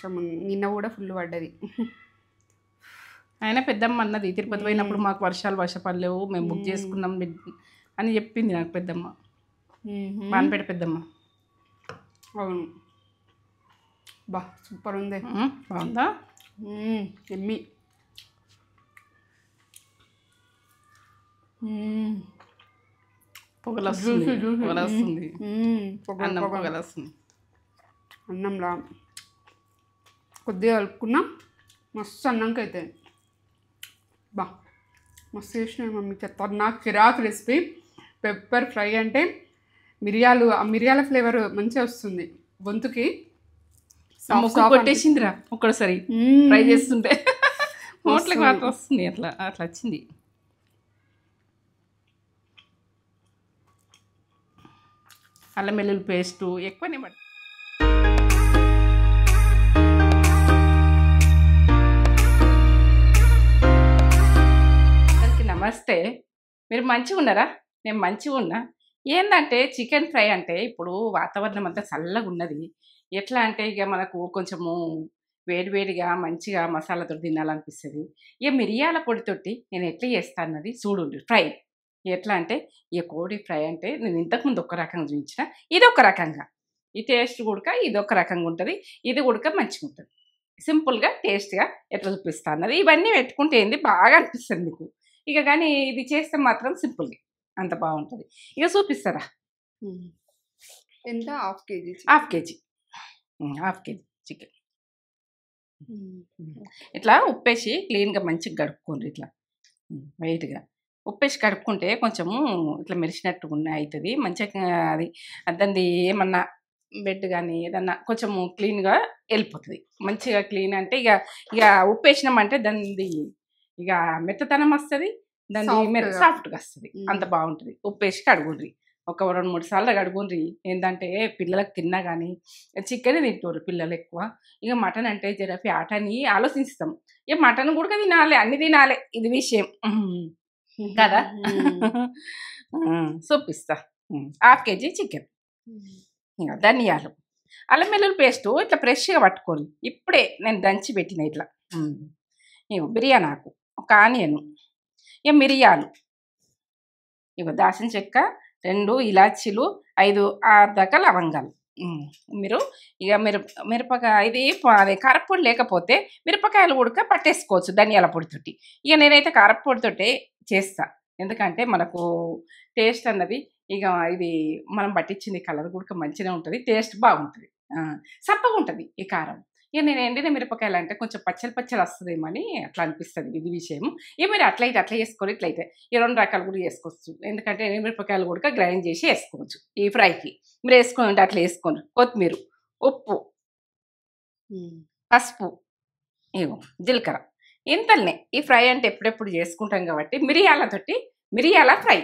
వర్షం నిన్న కూడా ఫుల్ పడ్డది. అయినా పెద్దమ్మ అన్నది తిరుపతి పోయినప్పుడు మాకు వర్షాలు పడలేవు, మేము బుక్ చేసుకున్నాం అని చెప్పింది నాకు పెద్దమ్మ, వానపేట పెద్దమ్మ. అవును, బా సూపర్ ఉంది. బాగుందా? ఎమ్మి. పొగలు వస్తుంది, పొగలు వస్తుంది, అన్నం పొగలు వస్తుంది. అన్నంలా కొద్దిగా కలుపుకున్నాం, మస్తు అన్నంకి అయితే బా మస్తు చేసిన మమ్మీ. చెప్తారు నాకు చిరాకు రెసిపీ. పెప్పర్ ఫ్రై అంటే మిరియాల ఫ్లేవర్ మంచిగా వస్తుంది గొంతుకి. కొట్టేసిందిరా ఒక్కసారి ఫ్రై చేస్తుంటే నోట్లకి వాటర్ వస్తుంది, అట్లా అట్లా వచ్చింది. అల్లం వెల్లుల్లి పేస్టు ఎక్కువనే పడి. నమస్తే, మీరు మంచిగా ఉన్నారా? నేను మంచిగా ఉన్నా. ఏంటంటే చికెన్ ఫ్రై అంటే ఇప్పుడు వాతావరణం అంతా చల్లగా ఉన్నది. ఎట్లా అంటే ఇక మనకు కొంచెము వేడివేడిగా మంచిగా మసాలాతో తినాలనిపిస్తుంది. ఇక మిరియాల పొడితోటి నేను ఎట్లా చేస్తాను అన్నది చూడండి. ఫ్రై ఎట్లా అంటే, ఈ కోడి ఫ్రై అంటే నేను ఇంతకుముందు ఒక రకంగా చూపించిన, ఇది ఒక రకంగా, ఈ టేస్ట్ కూడా ఇది ఒక రకంగా ఉంటుంది, ఇది కూడా మంచిగా ఉంటుంది. సింపుల్గా టేస్ట్గా ఎట్లా చూపిస్తాను అన్నది ఇవన్నీ పెట్టుకుంటే ఏంది బాగా అనిపిస్తుంది మీకు. ఇక కానీ ఇది చేస్తే మాత్రం సింపుల్గా అంత బాగుంటుంది. ఇక చూపిస్తారా? ఎంత? హాఫ్ కేజీ చికెన్ ఇట్లా ఉప్పేసి క్లీన్గా మంచిగా కడుక్కోండి. ఇట్లా వైట్గా ఉప్పేసి కడుక్కుంటే కొంచెము ఇట్లా మెరిసినట్టు అవుతుంది మంచిగా. అది దాన్ని ఏమన్నా బెడ్ కానీ ఏదన్నా కొంచెము క్లీన్గా వెళ్ళిపోతుంది. మంచిగా క్లీన్ అంటే ఇక ఇక ఉప్పేసినామంటే దాన్ని ఇక మెత్తతనం వస్తుంది, దాన్ని సాఫ్ట్గా వస్తుంది, అంత బాగుంటుంది. ఉప్పేసి కడుగుండ్రి, ఒక 2-3 సార్లు కడుగుండ్రి. ఏంటంటే పిల్లలకు తిన్నా కానీ చికెన్ తింటారు పిల్లలు ఎక్కువ. ఇక మటన్ అంటే జర ఫ్యాట్ అని ఆలోచిస్తాం. ఇక మటన్ కూడా తినాలి, అన్ని తినాలి, ఇది విషయం కదా. చూపిస్తా. హాఫ్ కేజీ చికెన్, ఇంకా ధనియాలు, అల్లం వెల్లుల్లి పేస్టు ఇట్లా ఫ్రెష్గా పట్టుకోండి. ఇప్పుడే నేను దంచి పెట్టిన ఇట్లా. బిర్యానీ ఆకు, ఒక ఆనియను, ఇక మిరియాలు, ఇక దాల్చిన చెక్క, 2 ఇలాచీలు, 5-6 దాకా లవంగాలు. మీరు ఇక మిరపకాయ ఇది అదే కారపొడి లేకపోతే మిరపకాయలు కూడా పట్టేసుకోవచ్చు ధనియాల పొడితోటి. ఇక నేనైతే కారపొడితోటే చేస్తా, ఎందుకంటే మనకు టేస్ట్ అన్నది ఇక ఇది మనం పట్టించింది కలర్ కూడా మంచిగా ఉంటుంది, టేస్ట్ బాగుంటుంది, సప్పగా ఉంటుంది ఈ కారం. ఇక నేను ఎండిన మిరపకాయలు అంటే కొంచెం పచ్చడి వస్తుందేమో అని అట్లా అనిపిస్తుంది, ఇది విషయం. ఇక మీరు అట్లయితే అట్లా చేసుకోరు, ఇట్లయితే ఈ 2 రకాలు కూడా చేసుకోవచ్చు. ఎందుకంటే ఎండిన మిరపకాయలు కూడా గ్రైండ్ చేసి వేసుకోవచ్చు ఈ ఫ్రైకి. మీరు వేసుకొని ఉంటే అట్లా వేసుకోండి. కొత్తిమీర, ఉప్పు, పసుపు, ఇగో జీలకర్ర, ఇంతల్నే. ఈ ఫ్రై అంటే ఎప్పుడెప్పుడు చేసుకుంటాం కాబట్టి మిరియాల ఫ్రై,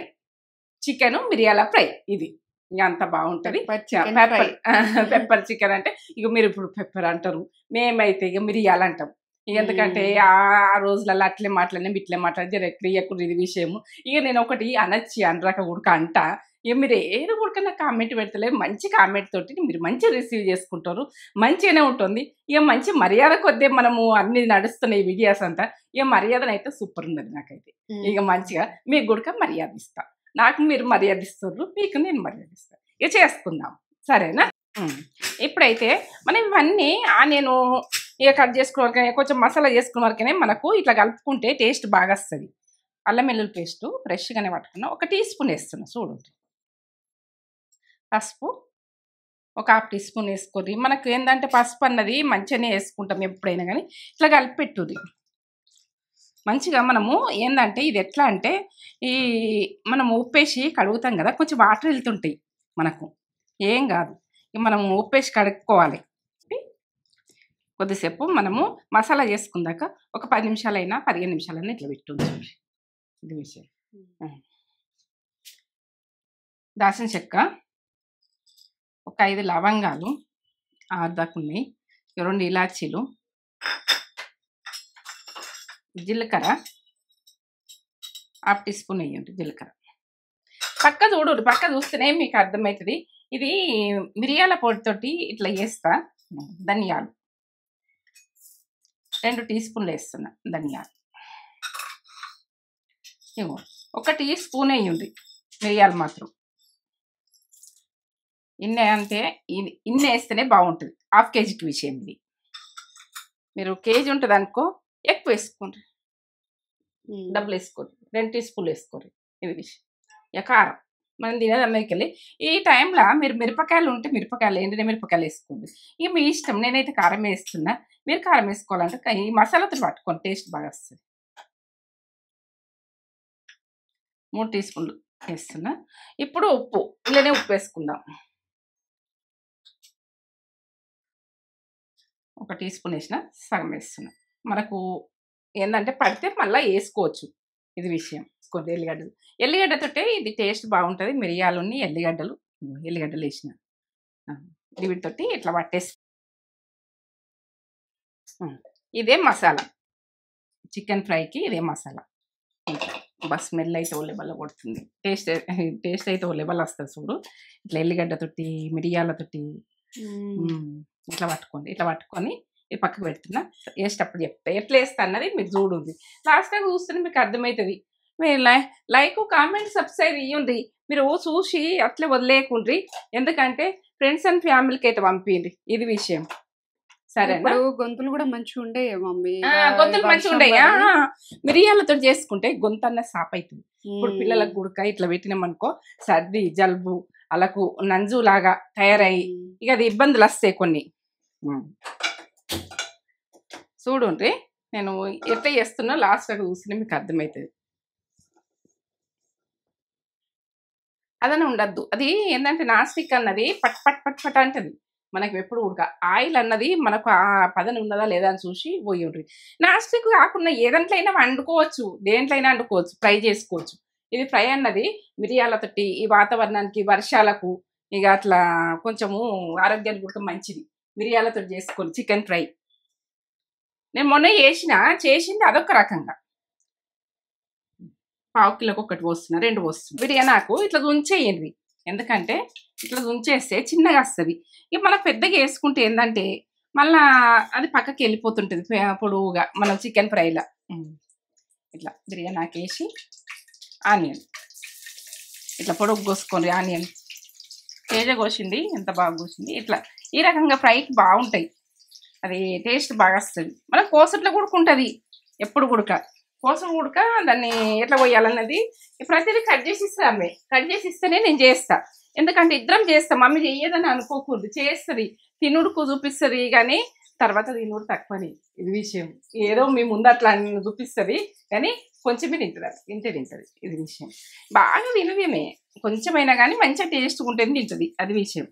చికెన్ మిరియాల ఫ్రై, ఇది ఇక అంత బాగుంటుంది. పెప్పర్ చికెన్ అంటే ఇక మీరు ఇప్పుడు పెప్పర్ అంటారు, మేమైతే ఇక మిరియాలు అంటాం. ఎందుకంటే ఆ రోజులలో అట్లే మాట్లాడినా ఇట్లే మాట్లాడి జర ఎక్కువ ఇది విషయము. ఇక నేను ఒకటి అనరాక ఉడక అంట. ఇక మీరు ఏది ఉడక నాకు కామెంట్ పెడతలేదు, మంచి కామెంట్ తోటి మీరు మంచిగా రిసీవ్ చేసుకుంటారు, మంచిగానే ఉంటుంది. ఇక మంచి మర్యాద కొద్దే మనము అన్ని నడుస్తున్నాయి వీడియోస్ అంతా. ఇక మర్యాదను అయితే సూపర్ ఉన్నది నాకైతే. ఇక మంచిగా మీకు కూడా మర్యాద ఇస్తా, నాకు మీరు మర్యాద ఇస్తారు, మీకు నేను మర్యాద ఇస్తాను. ఇక చేసుకుందాం, సరేనా? ఇప్పుడైతే మనం ఇవన్నీ నేను ఇక కట్ చేసుకోవడానికి కొంచెం మసాలా చేసుకున్న వరకనే మనకు ఇట్లా కలుపుకుంటే టేస్ట్ బాగా వస్తుంది. అల్లం వెల్లుల్లి పేస్టు ఫ్రెష్గానే పట్టుకున్నా, 1 టీ స్పూన్ వేస్తున్నా చూడండి. పసుపు ఒక 1/2 టీ స్పూన్ వేసుకొని, మనకు ఏంటంటే పసుపు అన్నది మంచిగానే వేసుకుంటాం ఎప్పుడైనా కానీ. ఇట్లా కలిపి పెట్టుది మంచిగా. మనము ఏంటంటే ఇది ఎట్లా అంటే ఈ మనం ఉప్పేసి కడుగుతాం కదా, కొంచెం వాటర్ వెళ్తుంటాయి మనకు, ఏం కాదు. మనం ఉప్పేసి కడుక్కోవాలి. కొద్దిసేపు మనము మసాలా చేసుకుందాక ఒక 10 నిమిషాలైనా 15 నిమిషాలైనా ఇట్లా పెట్టుంచండి. ఇది విషయం. దాల్చిన చెక్క, ఒక 5 లవంగాలు, 6 దాకా ఉన్నాయి, 2 ఇలాచీలు, జీలకర్ర 1/2 టీ స్పూన్ వేయండి జీలకర్ర. పక్క చూడు, పక్క చూస్తేనే మీకు అర్థమవుతుంది. ఇది మిరియాల పొడితోటి ఇట్లా చేస్తా. ధనియాలు 2 టీ స్పూన్లు వేస్తున్నా ధనియాలు. ఇగో 1 టీ స్పూన్ వేయండి మిరియాలు మాత్రం. ఇన్నే అంటే ఇన్ని వేస్తేనే బాగుంటుంది. 1/2 కేజీకి విషయం ఇది. మీరు కేజీ ఉంటుంది అనుకో ఎక్కువ వేసుకోండి, డబ్బులు వేసుకోండి, 2 టీ స్పూన్లు వేసుకోండి. ఇది విషయం. ఇక కారం మనం తినేది అమెరికెళ్ళి. ఈ టైంలో మీరు మిరపకాయలు ఉంటే మిరపకాయలు, ఎండిన మిరపకాయలు వేసుకోండి. ఇక మీ ఇష్టం. నేనైతే కారం వేస్తున్నా, మీరు కారం వేసుకోవాలంటే ఈ మసాలాతో పట్టుకోండి, టేస్ట్ బాగా వస్తుంది. 3 టీ స్పూన్లు వేస్తున్నా. ఇప్పుడు ఉప్పు, ఇలానే ఉప్పు వేసుకుందాం. 1 టీ స్పూన్ వేసిన, సగం వేస్తున్నా. మనకు ఏంటంటే పడితే మళ్ళీ వేసుకోవచ్చు. ఇది విషయం. కొన్ని ఎల్లిగడ్డతోటే ఇది టేస్ట్ బాగుంటుంది. మిరియాలుని ఎల్లిగడ్డలు వేసిన వీటితోటి ఇట్లా పట్టేసి ఇదే మసాలా. చికెన్ ఫ్రైకి ఇదే మసాలా. బస్ స్మెల్ అయితే ఓ లెవెల్లో కొడుతుంది. టేస్ట్ అయితే ఓ లెవెల్ వస్తుంది చూడు. ఇట్లా ఎల్లిగడ్డతోటి మిరియాలతోటి ఇట్లా పట్టుకొని ఇది పక్కకు పెడుతున్నా. వేసేటప్పుడు చెప్తా ఎట్లా వేస్తా అన్నది మీరు చూడండి. లాస్ట్ టైం చూస్తేనే మీకు అర్థమవుతుంది. మీరు లైక్, కామెంట్, సబ్స్క్రైబ్ ఇవ్వండి. మీరు చూసి అట్లే వదిలేకుండ్రి. ఎందుకంటే ఫ్రెండ్స్ అండ్ ఫ్యామిలీకి అయితే పంపిండి. ఇది విషయం. సరేనా? గొంతులు కూడా మంచిగా ఉండే మమ్మీ, గొంతులు మంచిగా ఉండే. మిరియాలతో చేసుకుంటే గొంతు అన్న సాప్ అవుతుంది. ఇప్పుడు పిల్లలకు గుడక ఇట్లా పెట్టినామనుకో సర్ది, జలుబు అలాకు నంజు లాగా తయారయ్యి ఇక అది ఇబ్బందులు వస్తాయి కొన్ని. చూడండి నేను ఎట్లా చేస్తున్నా లాస్ట్ చూసినా మీకు అర్థమవుతుంది. అదనే ఉండద్దు. అది ఏంటంటే నాస్టిక్ అన్నది పట్ అంటది. మనకు ఎప్పుడు ఉడక ఆయిల్ అన్నది మనకు ఆ పదన ఉన్నదా లేదా అని చూసి పోయి ఉంటుంది. నాస్టిక్ కాకుండా ఏదంట్లయినా వండుకోవచ్చు, దేంట్లైనా వండుకోవచ్చు, ఫ్రై చేసుకోవచ్చు. ఇది ఫ్రై అన్నది మిరియాలతోటి ఈ వాతావరణానికి, వర్షాలకు ఇక అట్లా కొంచెము ఆరోగ్యానికి కూడా మంచిది. మిరియాలతో చేసుకోండి చికెన్ ఫ్రై. నేను మొన్న చేసింది అదొక రకంగా. 1/2 కిలోకి 1 పోస్తున్నా, 2 పోస్తున్నా. విడిగా నాకు ఇట్లా ఉంచేయండి. ఎందుకంటే ఇట్లా ఉంచేస్తే చిన్నగా వస్తుంది. ఇక మనం పెద్దగా వేసుకుంటే ఏంటంటే మళ్ళా అది పక్కకి వెళ్ళిపోతుంటుంది పొడువుగా మనం చికెన్ ఫ్రైలో. ఇట్లా బిర్యానీ నాకేసి ఆనియన్ ఇట్లా పొడుగు కోసుకోండి. ఆనియన్ తేజ కోసింది, ఎంత బాగా కోసింది. ఇట్లా ఈ రకంగా ఫ్రైకి బాగుంటాయి. అది టేస్ట్ బాగా వస్తుంది. మనం కోసట్లో ఉడుకుంటుంది ఎప్పుడు కోసం ఉడక దాన్ని ఎట్లా పోయాలన్నది ప్రతిదీ కట్ చేసి ఇస్తామే. కట్ చేసి ఇస్తేనే నేను చేస్తా. ఎందుకంటే ఇద్దరం చేస్తాం. మమ్మీ చెయ్యదని అనుకోకూడదు, చేస్తుంది. తినుడుకు చూపిస్తుంది కానీ తర్వాత తినుడు తక్కువని. ఇది విషయం. ఏదో మీ ముందు అట్లా చూపిస్తుంది కానీ కొంచెమే తింటుంది. ఇది విషయం. బాగా తినదేమే, కొంచెమైనా కానీ మంచిగా టేస్ట్ ఉంటుంది, తింటుంది. అది విషయం.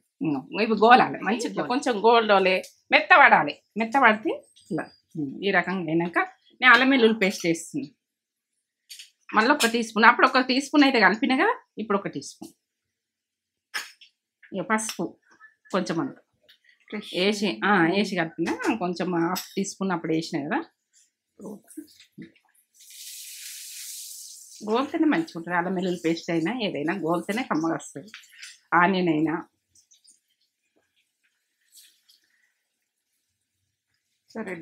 ఇవి గోలాలి మంచిగా, కొంచెం గోల్డోలే, మెత్తపడితే ఇలా ఈ రకంగా అయినాక నేను అల్లం వెల్లుల్లి పేస్ట్ వేస్తున్నాను. మళ్ళీ 1 టీ స్పూన్, అప్పుడు 1 టీ స్పూన్ అయితే కలిపినా కదా, ఇప్పుడు 1 టీ స్పూన్. ఇక పసుపు కొంచెం అంత వేసి కలిపినా, కొంచెం 1/2 టీ స్పూన్ అప్పుడు వేసినా కదా. గోల్తేనే మంచిగా ఉంటుంది. అల్లం వెల్లుల్లి పేస్ట్ అయినా ఏదైనా గోల్తేనే కమ్మగా వస్తుంది. ఆనియన్ అయినా సరే.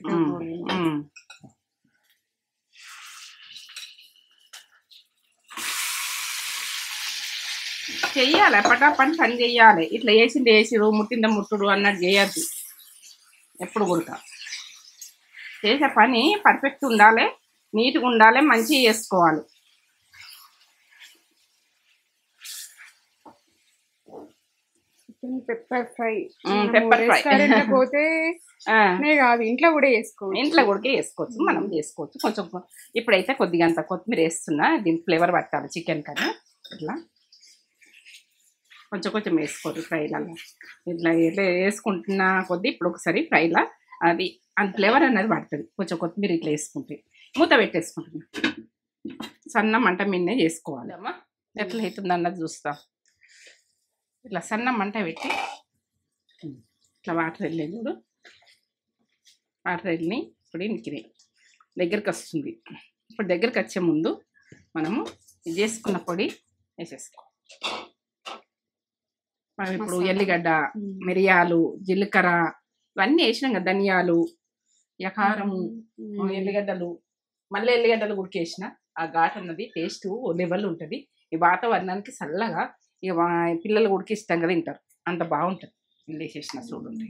చెయ్యాలి, పటాపని పని చెయ్యాలి. ఇట్లా వేసిరు ముట్టింద ముట్టుడు అన్నట్టు చేయద్దు. ఎప్పుడు కూడా చేసే పని పర్ఫెక్ట్ ఉండాలి, నీట్గా ఉండాలి, మంచిగా చేసుకోవాలి. పెప్పర్ ఫ్రై పోతే కాదు, ఇంట్లో కూడా వేసుకోవచ్చు. మనం చేసుకోవచ్చు. కొంచెం ఇప్పుడైతే కొద్దిగా అంత కొత్తిమీర వేస్తున్నా. దీనికి ఫ్లేవర్ పట్టాలి చికెన్ కన్నా. ఇట్లా కొంచెం వేసుకోండి ఫ్రైలలో. ఇట్లా వేసుకుంటున్నా కొద్ది ఇప్పుడు ఒకసారి ఫ్రైలా అది ఫ్లేవర్ అనేది పడుతుంది. కొంచెం కొత్తిమీర ఇట్లా వేసుకుంటే మూత పెట్టేసుకుంటున్నా. సన్న మంట మీదనే చేసుకోవాలి అమ్మా. ఎట్లా అవుతుంది అన్నది చూస్తా. ఇట్లా సన్న మంట పెట్టి ఇట్లా వాటర్ వెళ్ళేది చూడు. వాటర్ వెళ్ళి ఇప్పుడు ఇంటికి దగ్గరికి వస్తుంది. ఇప్పుడు దగ్గరికి వచ్చే ముందు మనము ఇది చేసుకున్న పొడి వేసేసుకో. మనం ఇప్పుడు ఎల్లిగడ్డ, మిరియాలు, జీలకర్ర ఇవన్నీ వేసినాం కదా, ధనియాలు ఇక కారం ఎల్లిగడ్డలు మళ్ళీ ఎల్లిగడ్డలు ఉడికేసిన ఆ ఘాట్ అన్నది టేస్ట్ లెవెల్ ఉంటుంది. ఈ వాతావరణానికి చల్లగా ఇక పిల్లలు ఉడికిస్తాం కదా తింటారు, అంత బాగుంటుంది. వేసేసిన చూడండి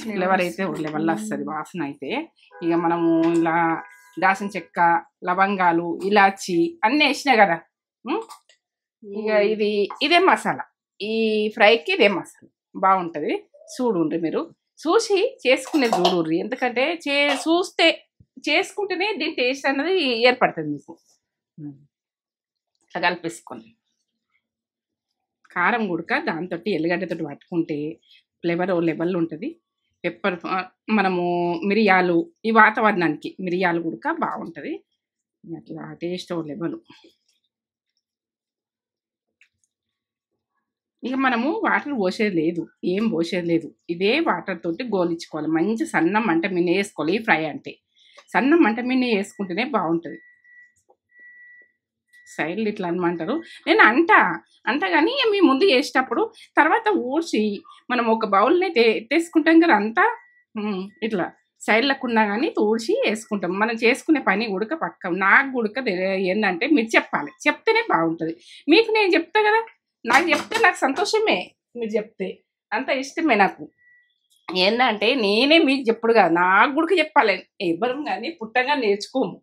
ఫ్లేవర్ అయితే లెవెల్ వస్తుంది వాసన అయితే. ఇక మనము ఇలా దాసిన చెక్క, లవంగాలు, ఇలాచి అన్నీ వేసినా కదా. ఇక ఇదే మసాలా, ఈ ఫ్రైకి ఇదే మసాలా బాగుంటుంది. చూడుండ్రి మీరు చూసి చేసుకునే చూడుర్రి, ఎందుకంటే చూస్తే చేసుకుంటేనే దీని టేస్ట్ అన్నది ఏర్పడుతుంది మీకు. అట్లా కలిపేసుకోండి. కారం గుడక దాంతో ఎల్లిగడ్డతో పట్టుకుంటే ఫ్లేవర్ లెవెల్ ఉంటుంది. పెప్పర్ మనము మిరియాలు ఈ వాతావరణానికి మిరియాలు గుడక బాగుంటుంది. అట్లా టేస్ట్ లెవెల్. ఇక మనము వాటర్ పోసేది లేదు, ఏం పోసేది లేదు. ఇదే వాటర్ తోటి గోలించుకోవాలి. మంచి సన్న మంట మీద వేసుకోవాలి. ఈ ఫ్రై అంటే సన్న మంట మీద వేసుకుంటేనే బాగుంటుంది. సైడ్లు ఇట్లా అనమంటారు, నేను అంట కానీ మీ ముందు వేసేటప్పుడు తర్వాత ఊడ్చి మనం ఒక బౌల్ని ఎత్తేసుకుంటాం కదా. అంతా ఇట్లా సైడ్లకు ఉన్నా కానీ ఊడ్చి వేసుకుంటాం. మనం చేసుకునే పని గుడక పక్క నాకు గుడక ఏంటంటే మీరు చెప్పాలి, చెప్తేనే బాగుంటుంది. మీకు నేను చెప్తా కదా, నాకు చెప్తే నాకు సంతోషమే, మీరు చెప్తే అంత ఇష్టమే నాకు. ఏంటంటే నేనే మీకు చెప్పుడు కదా, నాకు గుడక చెప్పాలి. ఎవరు కానీ పుట్టంగా నేర్చుకోము,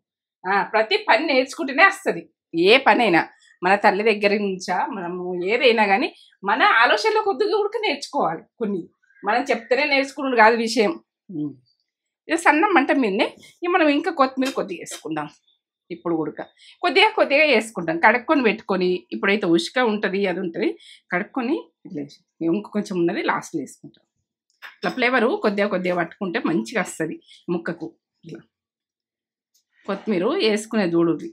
ప్రతి పని నేర్చుకుంటేనే వస్తుంది. ఏ పనైనా మన తల్లి దగ్గర నుంచా మనము ఏదైనా కానీ మన ఆలోచనలో కొద్దిగా కూడా నేర్చుకోవాలి. కొన్ని మనం చెప్తేనే నేర్చుకున్నాడు కాదు విషయం. ఇది సన్నం మంట మీదనే మనం ఇంకా కొత్తిమీర కొద్దిగా వేసుకుందాం. ఇప్పుడు ఉడక కొద్దిగా వేసుకుంటాం. కడుక్కొని పెట్టుకొని, ఇప్పుడైతే ఉష్క ఉంటుంది అది ఉంటుంది, కడుక్కొని ఇట్లా ఇంక కొంచెం ఉన్నది లాస్ట్లో వేసుకుంటాం. ఇట్లా ఫ్లేవరు కొద్దిగా పట్టుకుంటే మంచిగా వస్తుంది ముక్కకు. ఇట్లా కొత్తిమీర వేసుకునే చూడుది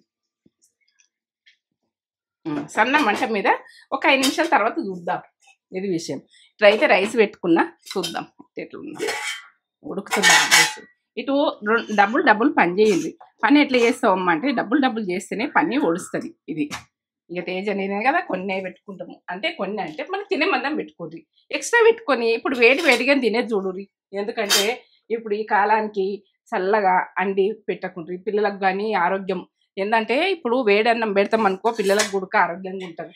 సన్న మంట మీద ఒక 5 నిమిషాల తర్వాత చూద్దాం ఇది విషయం. ఇట్లయితే రైస్ పెట్టుకున్నా చూద్దాం ఎట్లా ఉన్నా ఉడుకుతుందా రైస్. ఇటు డబుల్ పని చేయండి. పని ఎట్లా చేస్తామమ్మా అంటే డబుల్ చేస్తేనే పని ఒడుస్తుంది. ఇది ఇక తేజ్ అనేది కదా కొన్ని పెట్టుకుంటాము, అంటే కొన్ని అంటే మనం తినే మందం పెట్టుకోండి, ఎక్స్ట్రా పెట్టుకొని ఇప్పుడు వేడిగా తినేది చూడుర్రి. ఎందుకంటే ఇప్పుడు ఈ కాలానికి చల్లగా అండి పెట్టకుండ్రి పిల్లలకు కానీ ఆరోగ్యం. ఏంటంటే ఇప్పుడు వేడన్నం పెడతాం అనుకో పిల్లలకు గుడక ఆరోగ్యంగా ఉంటుంది.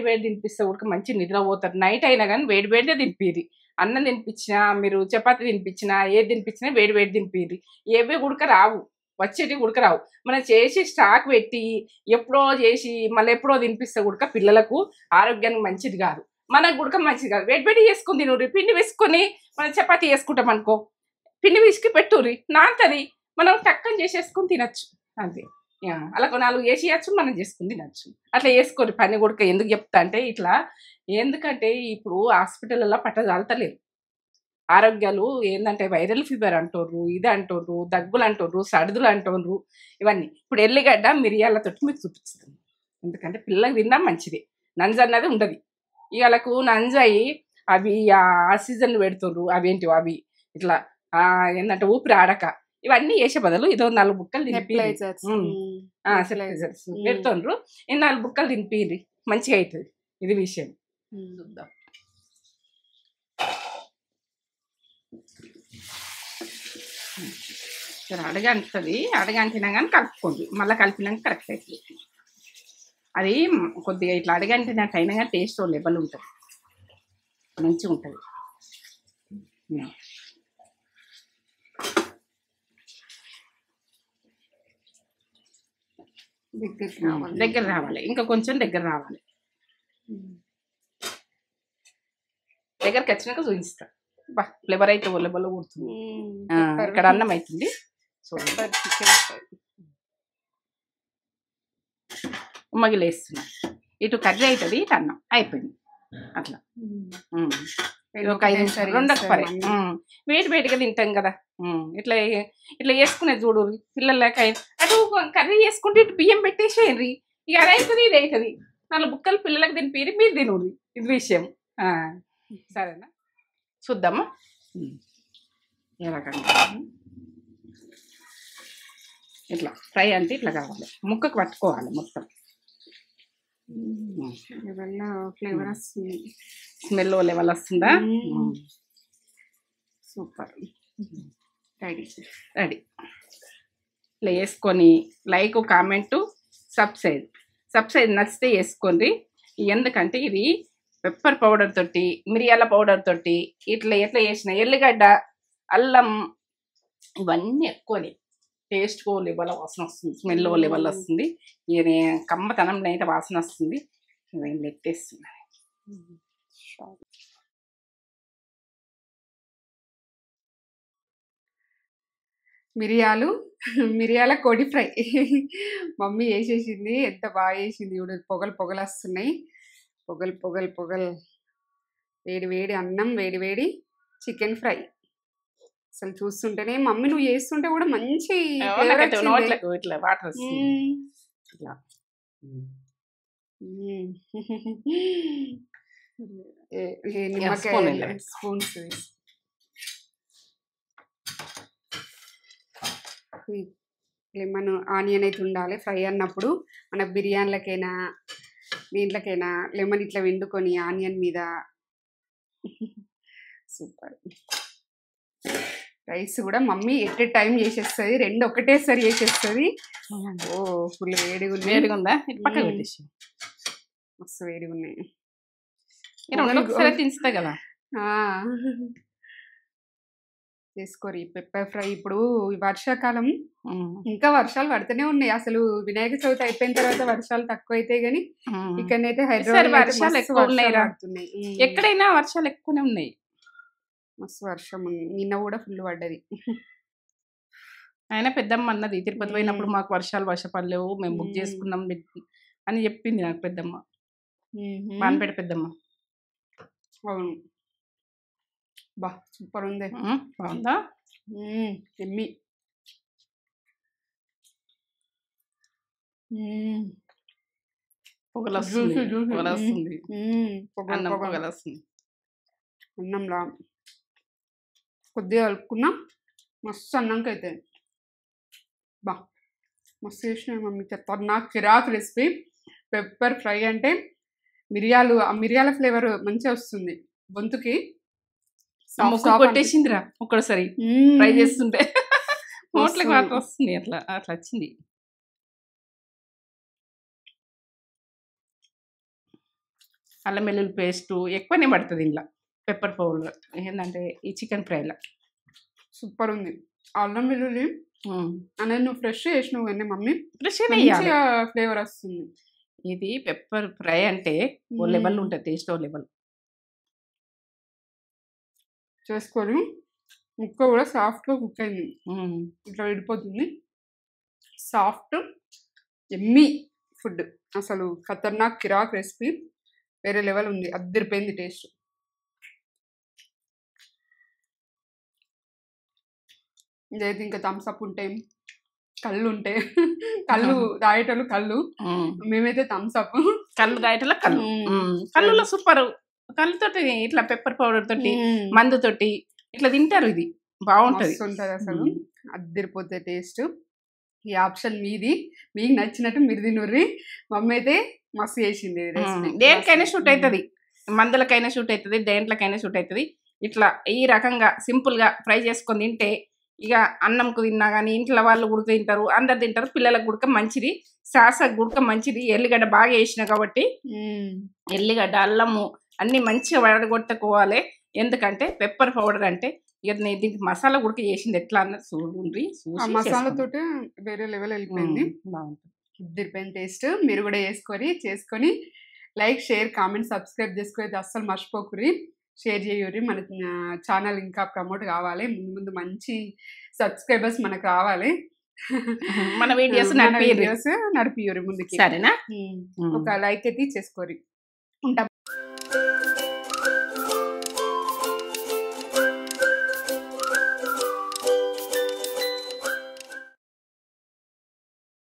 వేడి తినిపిస్తే ఉడక మంచి నిద్ర పోతారు. నైట్ అయినా కానీ వేడిదే తినిపిరి. అన్నం తినిపించినా మీరు చపాతి తినిపించినా ఏది తినిపించినా వేడి తినిపిరి. ఏవి గుడక రావు, వచ్చేటి గుడక రావు. మనం చేసి స్టాక్ పెట్టి ఎప్పుడో చేసి మళ్ళీ ఎప్పుడో తినిపిస్తే గుడక పిల్లలకు ఆరోగ్యానికి మంచిది కాదు, మనకు గుడక మంచిది కాదు. వేడి చేసుకుని తినుర్రి. పిండి వేసుకొని మనం చపాతి వేసుకుంటాం అనుకో, పిండి విసికి పెట్టుర్రి, నాంతది మనం టక్కని చేసేసుకొని తినచ్చు అంతే. అలా 4 వేసేయచ్చు, మనం చేసుకుని తినచ్చు. అట్లా వేసుకోరు పని గుడక. ఎందుకు చెప్తా అంటే ఇట్లా, ఎందుకంటే ఇప్పుడు హాస్పిటల్లో పట్టజాలతలేరు. ఆరోగ్యాలు ఏంటంటే వైరల్ ఫీవర్ అంటుర్రు, ఇది అంటుర్రు, దగ్గులు అంటుర్రు, సర్దులు అంటుర్రు, ఇవన్నీ. ఇప్పుడు ఎల్లిగడ్డ మిరియాలతో మీకు చూపిస్తుంది. ఎందుకంటే పిల్లలకు తిన్నా మంచిది, నంజు అన్నది ఉండదు. ఇవాళకు నంజు అయ్యి అవి ఆ సీజన్లు పెడుతుర్రు, అవేంటివి అవి ఇట్లా ఏంటంటే ఊపిరి ఆడక ఇవన్నీ వేసే బదులు ఇదో 4 బుక్కలు తినిపి పెడుతుండ్రు. ఈ 4 బుక్కలు తినిపిరి, మంచిగా అవుతుంది. ఇది విషయం. చూద్దాం. అడగంటుంది, అడగంటినా కానీ కలుపుకోండి. మళ్ళీ కలిపినాక కరెక్ట్ అవుతుంది. అది కొద్దిగా ఇట్లా అడగంటినట్టు అయినా కానీ టేస్ట్ లెవెల్ ఉంటుంది, మంచిగా ఉంటుంది. దగ్గర రావాలి, ఇంకా కొంచెం దగ్గర రావాలి. దగ్గరికి వచ్చినాక చూపిస్తా. బా ఫ్లేవర్ అయితే ఒళ్ళబొల్ల కూర్చుంది. ఇక్కడ అన్నం అవుతుంది. ఉమ్మగిలేస్తున్నా. ఇటు కర్రీ అవుతుంది, ఇటు అన్నం అయిపోయింది. అట్లా ఒక 5 నిమిషాలు రెండొకపరి వేడిగా తింటాం కదా. ఇట్లా వేసుకునేది చూడు పిల్లలక. అటు కర్రీ వేసుకుంటే ఇటు బియ్యం పెట్టేసేయండి. ఇక అది అవుతుంది, ఇది అవుతుంది. 4 బుక్కలు పిల్లలకు తినిపిరి, మీరు తినుర్రి. ఇది విషయం. సరేనా, చూద్దామా ఏ రకంగా. ఇట్లా ఫ్రై అంటే ఇట్లా కావాలి, ముక్కకు పట్టుకోవాలి మొత్తం. ఫ్లేవర్ వస్తుంది, స్మెల్ లెవెల్ వస్తుందా? సూపర్. రెడీ. ఇట్లా వేసుకొని లైక్ కామెంటు సబ్స్క్రైబ్ నచ్చితే వేసుకోండి. ఎందుకంటే ఇది పెప్పర్ పౌడర్ తోటి మిరియాల పౌడర్ తోటి ఎట్లా వేసిన ఎల్లిగడ్డ అల్లం ఇవన్నీ ఎక్కువని టేస్ట్ లెవెల్ వాసన వస్తుంది, స్మెల్ లెవెల్ వస్తుంది. ఇది కమ్మతనం అయితే వాసన వస్తుంది. ఇవన్నీ ఎత్తేస్తున్నాయి. మిరియాల కోడి ఫ్రై మమ్మీ వేసేసింది. ఎంత బాగా వేసింది ఇప్పుడు. పొగలు వస్తున్నాయి. పొగలు వేడి అన్నం, వేడి చికెన్ ఫ్రై. అసలు చూస్తుంటేనే మమ్మీ నువ్వు చేస్తుంటే కూడా మంచి ఇట్లా వాటర్ వస్తుంది. నిమ్మకాయ స్పూన్స్ లెమన్ ఆనియన్ అయితే ఉండాలి ఫ్రై అన్నప్పుడు. మన బిర్యానీలకైనా దీంట్లోకైనా లెమన్ ఇట్లా వండుకొని ఆనియన్ మీద. సూపర్. రైస్ కూడా మమ్మీ ఎట్ టైం చేసేస్తుంది, 2 ఒకటేసారి చేసేస్తుంది. ఓ ఫుల్ వేడిగా ఉందా? పక్కన పెట్టేసి మస్తు వేడిగా ఉన్నాయి. తించుతా కదా చేసుకోరి పెప్పర్ ఫ్రై. ఇప్పుడు వర్షాకాలం, ఇంకా వర్షాలు పడుతూనే ఉన్నాయి. అసలు వినాయక చవితి అయిపోయిన తర్వాత వర్షాలు తక్కువ అయితే గానీ ఇక్కడనైతే హైదరాబాద్ వర్షాలు ఎక్కువ ఉన్నాయి. ఎక్కడైనా వర్షాలు ఎక్కువనే ఉన్నాయి. మస్తు వర్షం నిన్న కూడా ఫుల్ పడ్డది. అయినా పెద్దమ్మ అన్నది తిరుపతి పోయినప్పుడు మాకు వర్షపడలేవు, మేము బుక్ చేసుకున్నాం అని చెప్పింది నాకు పెద్దమ్మ, బాన్పేట పెద్దమ్మ. అవును. బా సూపర్ ఉంది. బాగుందా? ఎమ్మి. పొగలు వస్తుంది. అన్నంలా కొద్దిగా కలుపుకున్నాం. మస్తు అన్నంకైతే బా మస్తు చేసిన మమ్మీ. చెప్తారు నాకు చిరాకు రెసిపీ. పెప్పర్ ఫ్రై అంటే మిరియాల ఫ్లేవర్ మంచిగా వస్తుంది గొంతుకి. కొట్టేసిందిరా ఒక్కసారి ఫ్రై చేస్తుంటే నోట్లకి వాటర్ వస్తుంది. అట్లా వచ్చింది. అల్లం వెల్లుల్లి పేస్ట్ ఎక్కువనే పడుతుంది ఇంట్లో పెప్పర్ పౌడర్. ఏంటంటే ఈ చికెన్ ఫ్రైలో సూపర్ ఉంది. అల్లం వెల్లుల్లి అనేది నువ్వు ఫ్రెష్ చేసినావు కానీ మమ్మీ, ఫ్రెష్ ఫ్లేవర్ వస్తుంది. ఇది పెప్పర్ ఫ్రై అంటే ఓ లెవెల్ ఉంటుంది టేస్ట్. ఓ లెవెల్ చేసుకొని ముక్క కూడా సాఫ్ట్గా కుక్ అయింది. ఇట్లా విడిపోతుంది. Soft yummy food. అసలు ఖతర్నాక్ కిరాక్ రెసిపీ. వేరే లెవెల్ ఉంది. అద్దరిపోయింది టేస్ట్. ఇదైతే ఇంకా థమ్స్అప్ ఉంటాయి, కళ్ళు ఉంటాయి. కళ్ళు తాగేటోళ్ళు కళ్ళు, మేమైతే థమ్స్అప్. కళ్ళు తాగేటోళ్ళ కళ్ళులో సూపర్. కళ్ళుతోటి ఇట్లా పెప్పర్ పౌడర్ తోటి మందుతోటి ఇట్లా తింటారు. ఇది బాగుంటది ఉంటుంది. అసలు అద్దరిపోతే టేస్ట్. ఈ ఆప్షన్ మీది, మీకు నచ్చినట్టు మీరు తినుర్రి. మమ్మీ అయితే మస్తు చేసింది. దేనికైనా షూట్ అవుతుంది, మందులకైనా షూట్ అవుతుంది, దేంట్లకైనా షూట్ అవుతుంది. ఇట్లా ఈ రకంగా సింపుల్గా ఫ్రై చేసుకొని తింటే ఇక అన్నంకు తిన్నా కానీ ఇంట్లో వాళ్ళు గుడక తింటారు, అందరు తింటారు. పిల్లలకు గుడక మంచిది, సాసకు గుడక మంచిది. ఎల్లిగడ్డ బాగా వేసిన కాబట్టి ఎల్లిగడ్డ అల్లము అన్నీ మంచిగా వడగొట్టుకోవాలి. ఎందుకంటే పెప్పర్ పౌడర్ అంటే ఇక నేను దీనికి మసాలా గుడక చేసింది ఎట్లా అన్నది చూడండి. మసాలాతోటి వేరే లెవెల్ వెళ్ళిపోయింది. బాగుంటుంది. ఉద్దిరిపోయిన టేస్ట్. మీరు కూడా చేసుకొని లైక్, షేర్, కామెంట్, సబ్స్క్రైబ్ చేసుకుని అస్సలు మర్చిపోకురి. షేర్ చేయుర్రి. మన ఛానల్ ఇంకా ప్రమోట్ కావాలి. ముందు మంచి సబ్స్క్రైబర్స్ మనకు రావాలి. మన వీడియోస్ నడిపియుర్రి ముందుకి. సరేనా? ఒక లైక్ అయితే చేసుకోరి. ఉంటాం.